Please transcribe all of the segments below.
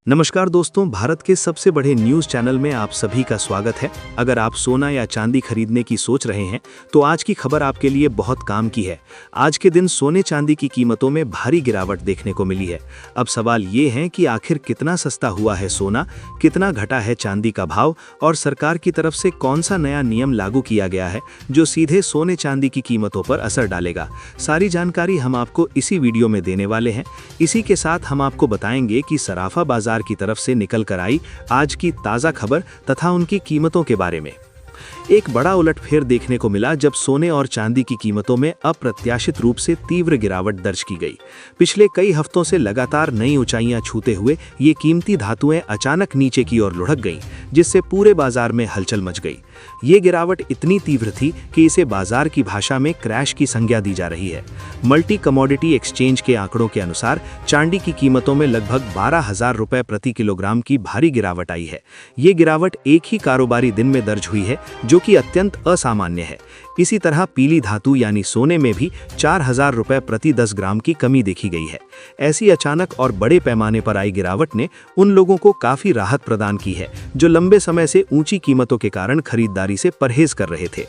नमस्कार दोस्तों, भारत के सबसे बड़े न्यूज़ चैनल में आप सभी का स्वागत है। अगर आप सोना या चांदी खरीदने की सोच रहे हैं तो आज की खबर आपके लिए बहुत काम की है। आज के दिन सोने चांदी की कीमतों में भारी गिरावट देखने को मिली है। अब सवाल ये है कि आखिर कितना सस्ता हुआ है सोना, कितना घटा है चांदी का भाव और सरकार की तरफ से कौन सा नया नियम लागू किया गया है जो सीधे सोने चांदी की कीमतों पर असर डालेगा। सारी जानकारी हम आपको इसी वीडियो में देने वाले हैं। इसी के साथ हम आपको बताएंगे कि सराफा बाजार की तरफ से निकल कर आई आज की ताज़ा खबर तथा उनकी कीमतों के बारे में। एक बड़ा उलटफेर देखने को मिला जब सोने और चांदी की कीमतों में अप्रत्याशित रूप से तीव्र गिरावट दर्ज की गई। पिछले कई हफ्तों से लगातार नई ऊंचाइयां छूते हुए ये कीमती धातुएं अचानक नीचे की ओर लुढ़क गईं, जिससे पूरे बाजार में हलचल मच गई। ये गिरावट इतनी तीव्र थी कि इसे बाजार की भाषा में क्रैश की संज्ञा दी जा रही है। मल्टी कमोडिटी एक्सचेंज के आंकड़ों के अनुसार चांदी की कीमतों में लगभग 12,000 रुपए प्रति किलोग्राम की भारी गिरावट आई है। ये गिरावट एक ही कारोबारी दिन में दर्ज हुई है, जो कि अत्यंत असामान्य है। इसी तरह पीली धातु यानी सोने में भी 4,000 रुपए प्रति 10 ग्राम की कमी देखी गई है। ऐसी अचानक और बड़े पैमाने पर आई गिरावट ने उन लोगों को काफी राहत प्रदान की है जो लंबे समय से ऊंची कीमतों के कारण खरीदारी से परहेज कर रहे थे।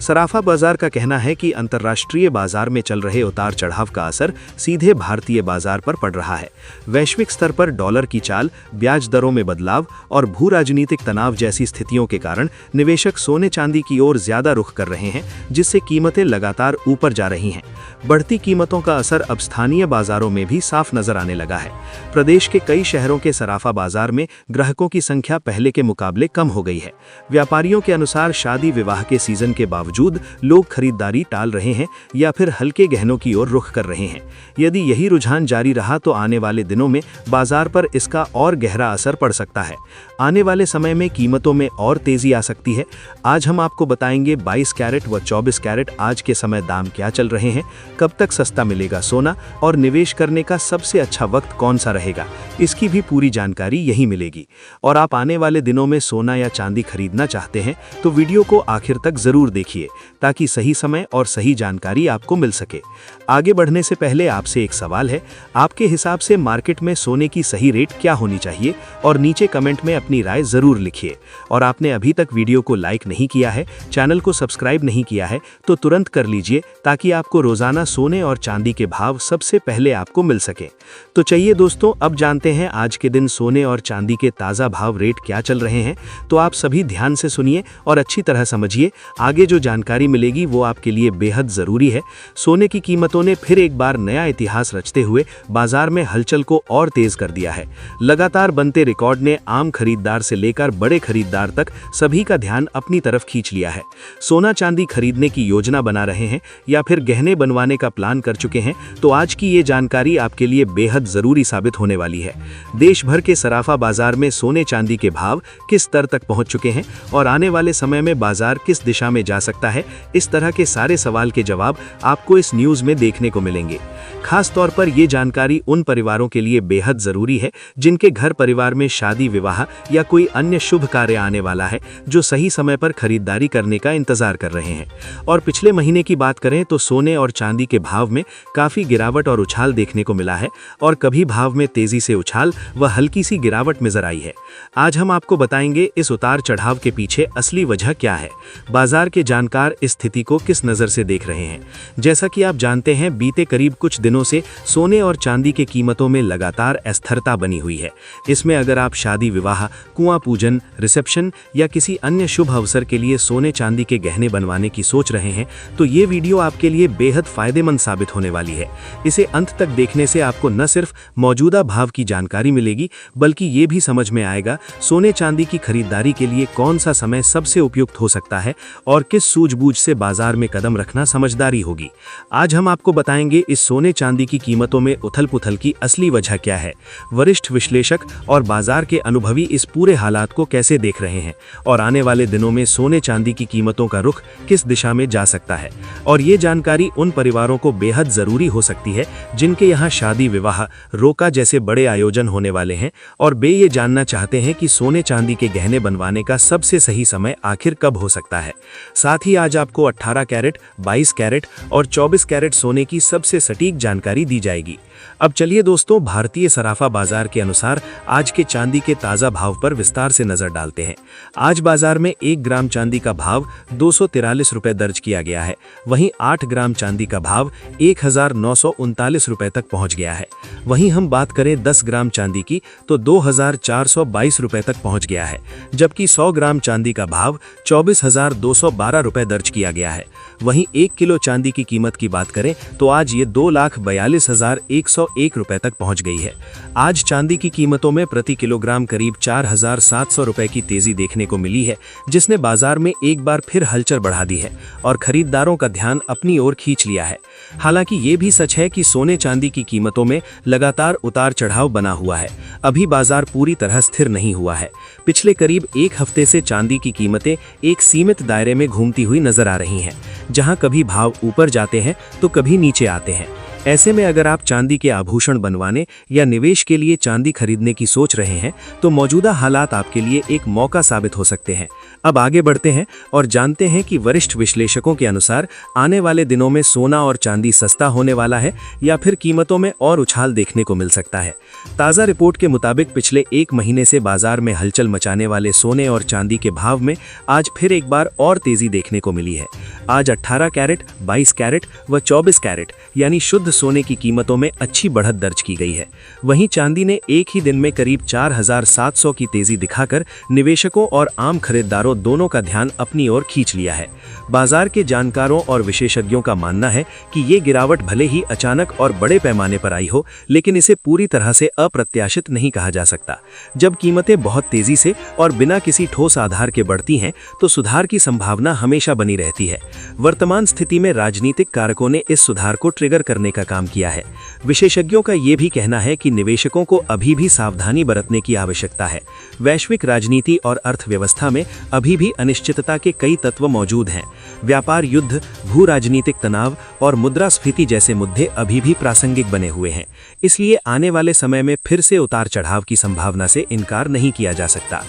सराफा बाजार का कहना है कि अंतर्राष्ट्रीय बाजार में चल रहे उतार चढ़ाव का असर सीधे भारतीय बाजार पर पड़ रहा है। वैश्विक स्तर पर डॉलर की चाल, ब्याज दरों में बदलाव और भू राजनीतिक तनाव जैसी स्थितियों के कारण निवेशक सोने चांदी की ओर ज्यादा रुख कर रहे हैं, जिससे कीमतें लगातार ऊपर जा रही हैं। बढ़ती कीमतों का असर अब स्थानीय बाजारों में भी साफ नजर आने लगा है। प्रदेश के कई शहरों के सराफा बाजार में ग्राहकों की संख्या पहले के मुकाबले कम हो गई है। व्यापारियों के अनुसार शादी विवाह के सीजन के बावजूद लोग खरीदारी टाल रहे हैं या फिर हल्के गहनों की ओर रुख कर रहे हैं। यदि यही रुझान जारी रहा तो आने वाले दिनों में बाजार पर इसका और गहरा असर पड़ सकता है। आने वाले समय में कीमतों में और तेजी आ सकती है। आज हम आपको बताएंगे 22 कैरेट व 24 कैरेट आज के समय दाम क्या चल रहे हैं, कब तक सस्ता मिलेगा सोना और निवेश करने का सबसे अच्छा वक्त कौन सा रहेगा। इसकी भी पूरी जानकारी यही मिलेगी। और आप आने वाले दिनों में सोना या चांदी खरीदना चाहते हैं तो वीडियो को आखिर तक जरूर देखिए ताकि सही समय और सही जानकारी आपको मिल सके। आगे बढ़ने से पहले आपसे एक सवाल है, आपके हिसाब से मार्केट में सोने की सही रेट क्या होनी चाहिए? और नीचे कमेंट में अपनी राय जरूर लिखिए। और आपने अभी तक वीडियो को लाइक नहीं किया है, चैनल को सब्सक्राइब नहीं किया है तो तुरंत कर लीजिए ताकि आपको रोजाना सोने और चांदी के भाव सबसे पहले आपको मिल सके। तो चलिए दोस्तों, अब जानते हैं आज के दिन सोने और चांदी के ताज़ा भाव रेट क्या चल रहे हैं। तो आप सभी ध्यान से सुनिए और अच्छी तरह समझिए। आगे जो जानकारी मिलेगी वो आपके लिए बेहद ज़रूरी है। सोने की कीमतों ने फिर एक बार नया इतिहास रचते हुए बाजार में हलचल को और तेज कर दिया है। लगातार बनते रिकॉर्ड ने आम खरीदार से लेकर बड़े खरीदार तक सभी का ध्यान अपनी तरफ खींच लिया है। सोना चांदी खरीदने की योजना बना रहे हैं या फिर गहने बनवाने का प्लान कर चुके हैं तो आज की ये जानकारी आपके लिए बेहद जरूरी साबित होने वाली है। देश भर के सराफा बाजार में सोने चांदी के भाव किस स्तर तक पहुंच चुके हैं और आने वाले समय में बाजार किस दिशा में जा सकता है, इस तरह के सारे सवाल के जवाब आपको इस न्यूज़ में देखने को मिलेंगे। खास तौर पर ये जानकारी उन परिवारों के लिए बेहद जरूरी है जिनके घर परिवार में शादी विवाह या कोई अन्य शुभ कार्य आने वाला है, जो सही समय पर खरीदारी करने का इंतजार कर रहे हैं। और पिछले महीने की बात करें तो सोने और चांदी के भाव में काफी गिरावट और उछाल देखने को मिला है और कभी भाव में तेजी से उछाल व हल्की सी गिरावट नजर आई है। आज हम आपको बताएंगे इस उतार चढ़ाव के पीछे असली वजह क्या है, बाजार के जानकार इस स्थिति को किस नजर से देख रहे हैं। जैसा कि आप जानते हैं, बीते करीब कुछ दिनों से सोने और चांदी के कीमतों में लगातार अस्थिरता बनी हुई है। इसमें अगर आप शादी विवाह, कुआं पूजन, रिसेप्शन या किसी अन्य शुभ अवसर के लिए सोने चांदी के गहने बनवाने की सोच रहे हैं तो ये वीडियो आपके लिए बेहद फायदेमंद साबित होने वाली है। इसे अंत तक देखने से आपको न सिर्फ मौजूदा भाव की जानकारी मिलेगी बल्कि ये भी समझ में आएगा सोने चांदी की खरीदारी के लिए कौन सा समय सबसे उपयुक्त हो सकता है और किस सूझबूझ से बाजार में कदम रखना समझदारी होगी। आज हम आपको बताएंगे इस सोने चांदी की कीमतों में उथल-पुथल की असली वजह क्या है, वरिष्ठ विश्लेषक और बाजार के अनुभवी इस पूरे हालात को कैसे देख रहे हैं और आने वाले दिनों में सोने चांदी की कीमतों का रुख किस दिशा में जा सकता है। और ये जानकारी उन परिवारों को बेहद जरूरी हो सकती है जिनके यहाँ शादी विवाह, रोका जैसे बड़े आयोजन होने वाले हैं और वे ये जानना चाहते हैं कि सोने चांदी के गहने बनवाने का सबसे सही समय आखिर कब हो सकता है। साथ ही आज आपको 18 कैरेट, 22 कैरेट और 24 कैरेट सोने की सबसे सटीक जानकारी दी जाएगी। अब चलिए दोस्तों, भारतीय सराफा बाजार के अनुसार आज के चांदी के ताज़ा भाव पर विस्तार से नजर डालते हैं। आज बाजार में 1 ग्राम चांदी का भाव 243 रुपए दर्ज किया गया है। वहीं 8 ग्राम चांदी का भाव 1939 रुपए तक पहुंच गया है। वहीं हम बात करें 10 ग्राम चांदी की तो 2422 रुपए तक पहुंच गया है, जबकि 100 ग्राम चांदी का भाव 24,212 रुपए दर्ज किया गया है। वहीं 1 किलो चांदी की कीमत की बात करें तो आज ये 2,42,101 रुपए तक पहुंच गई है। आज चांदी की कीमतों में प्रति किलोग्राम करीब 4,700 रुपए की तेजी देखने को मिली है, जिसने बाजार में एक बार फिर हलचल बढ़ा दी है और खरीदारों का ध्यान अपनी ओर खींच लिया है। हालांकि ये भी सच है कि सोने चांदी की कीमतों में लगातार उतार चढ़ाव बना हुआ है। अभी बाजार पूरी तरह स्थिर नहीं हुआ है। पिछले करीब 1 हफ्ते से चांदी की कीमतें एक सीमित दायरे में घूमती हुई नजर आ रही हैं, जहां कभी भाव ऊपर जाते हैं तो कभी नीचे आते हैं। ऐसे में अगर आप चांदी के आभूषण बनवाने या निवेश के लिए चांदी खरीदने की सोच रहे हैं तो मौजूदा हालात आपके लिए एक मौका साबित हो सकते हैं। अब आगे बढ़ते हैं और जानते हैं कि वरिष्ठ विश्लेषकों के अनुसार आने वाले दिनों में सोना और चांदी सस्ता होने वाला है या फिर कीमतों में और उछाल देखने को मिल सकता है। ताज़ा रिपोर्ट के मुताबिक पिछले 1 महीने से बाजार में हलचल मचाने वाले सोने और चांदी के भाव में आज फिर एक बार और तेजी देखने को मिली है। आज 18 कैरेट, 22 कैरेट व 24 कैरेट यानी शुद्ध सोने की कीमतों में अच्छी बढ़त दर्ज की गई है। वहीं चांदी ने एक ही दिन में करीब 4,700 की तेजी दिखाकर निवेशकों और आम खरीदारों दोनों का ध्यान अपनी ओर खींच लिया है। बाजार के जानकारों और विशेषज्ञों का मानना है कि ये गिरावट भले ही अचानक और बड़े पैमाने पर आई हो, लेकिन इसे पूरी तरह से अप्रत्याशित नहीं कहा जा सकता। जब कीमतें बहुत तेजी से और बिना किसी ठोस आधार के बढ़ती हैं तो सुधार की संभावना हमेशा बनी रहती है। वर्तमान स्थिति में राजनीतिक कारकों ने इस सुधार को ट्रिगर करने का काम किया है। विशेषज्ञों का ये भी कहना है कि निवेशकों को अभी भी सावधानी बरतने की आवश्यकता है। वैश्विक राजनीति और अर्थव्यवस्था में अभी भी अनिश्चितता के कई तत्व मौजूद हैं। व्यापार युद्ध, भू राजनीतिक तनाव और मुद्रास्फीति जैसे मुद्दे अभी भी प्रासंगिक बने हुए हैं। इसलिए आने वाले समय में फिर से उतार चढ़ाव की संभावना से इनकार नहीं किया जा सकता।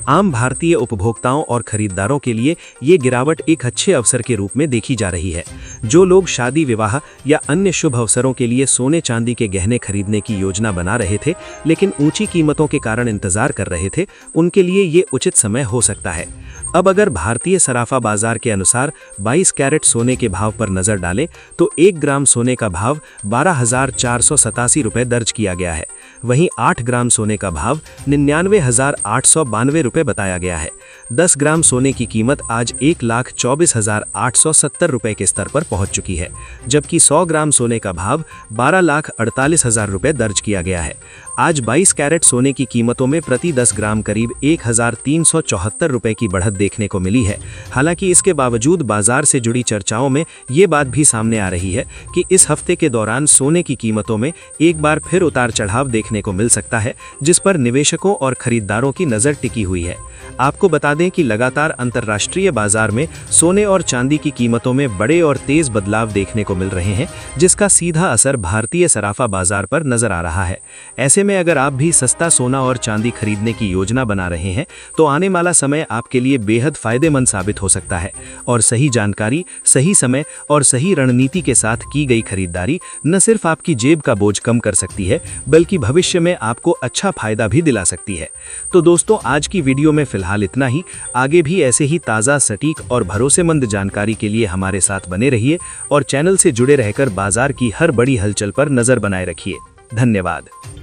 आम भारतीय उपभोक्ताओं और खरीदारों के लिए ये गिरावट एक अच्छे अवसर के रूप में देखी जा रही है। जो लोग शादी, विवाह या अन्य शुभ अवसरों के लिए सोने चांदी के गहने खरीदने की योजना बना रहे थे लेकिन ऊंची कीमतों के कारण इंतजार कर रहे थे, उनके लिए ये उचित समय हो सकता है। अब अगर भारतीय सराफा बाजार के अनुसार 22 कैरेट सोने के भाव पर नजर डालें तो 1 ग्राम सोने का भाव 12,487 रुपए दर्ज किया गया है। वहीं 8 ग्राम सोने का भाव 99,892 रुपए बताया गया है। 10 ग्राम सोने की कीमत आज 1,24,870 रुपए के स्तर पर पहुंच चुकी है, जबकि 100 ग्राम सोने का भाव 12,48,000 रुपए दर्ज किया गया है। आज 22 कैरेट सोने की कीमतों में प्रति 10 ग्राम करीब 1,374 रुपए की बढ़त देखने को मिली है। हालांकि इसके बावजूद बाजार से जुड़ी चर्चाओं में ये बात भी सामने आ रही है कि इस हफ्ते के दौरान सोने की कीमतों में एक बार फिर उतार चढ़ाव देखने को मिल सकता है, जिस पर निवेशकों और खरीदारों की नज़र टिकी हुई है। आपको बता दें कि लगातार अंतर्राष्ट्रीय बाजार में सोने और चांदी की कीमतों में बड़े और तेज बदलाव देखने को मिल रहे हैं, जिसका सीधा असर भारतीय सराफा बाजार पर नजर आ रहा है। ऐसे में अगर आप भी सस्ता सोना और चांदी खरीदने की योजना बना रहे हैं तो आने वाला समय आपके लिए बेहद फायदेमंद साबित हो सकता है और सही जानकारी, सही समय और सही रणनीति के साथ की गई खरीदारी न सिर्फ आपकी जेब का बोझ कम कर सकती है बल्कि भविष्य में आपको अच्छा फायदा भी दिला सकती है। तो दोस्तों, आज की वीडियो में फिलहाल इतना ही। आगे भी ऐसे ही ताज़ा, सटीक और भरोसेमंद जानकारी के लिए हमारे साथ बने रहिए और चैनल से जुड़े रहकर बाजार की हर बड़ी हलचल पर नजर बनाए रखिए। धन्यवाद।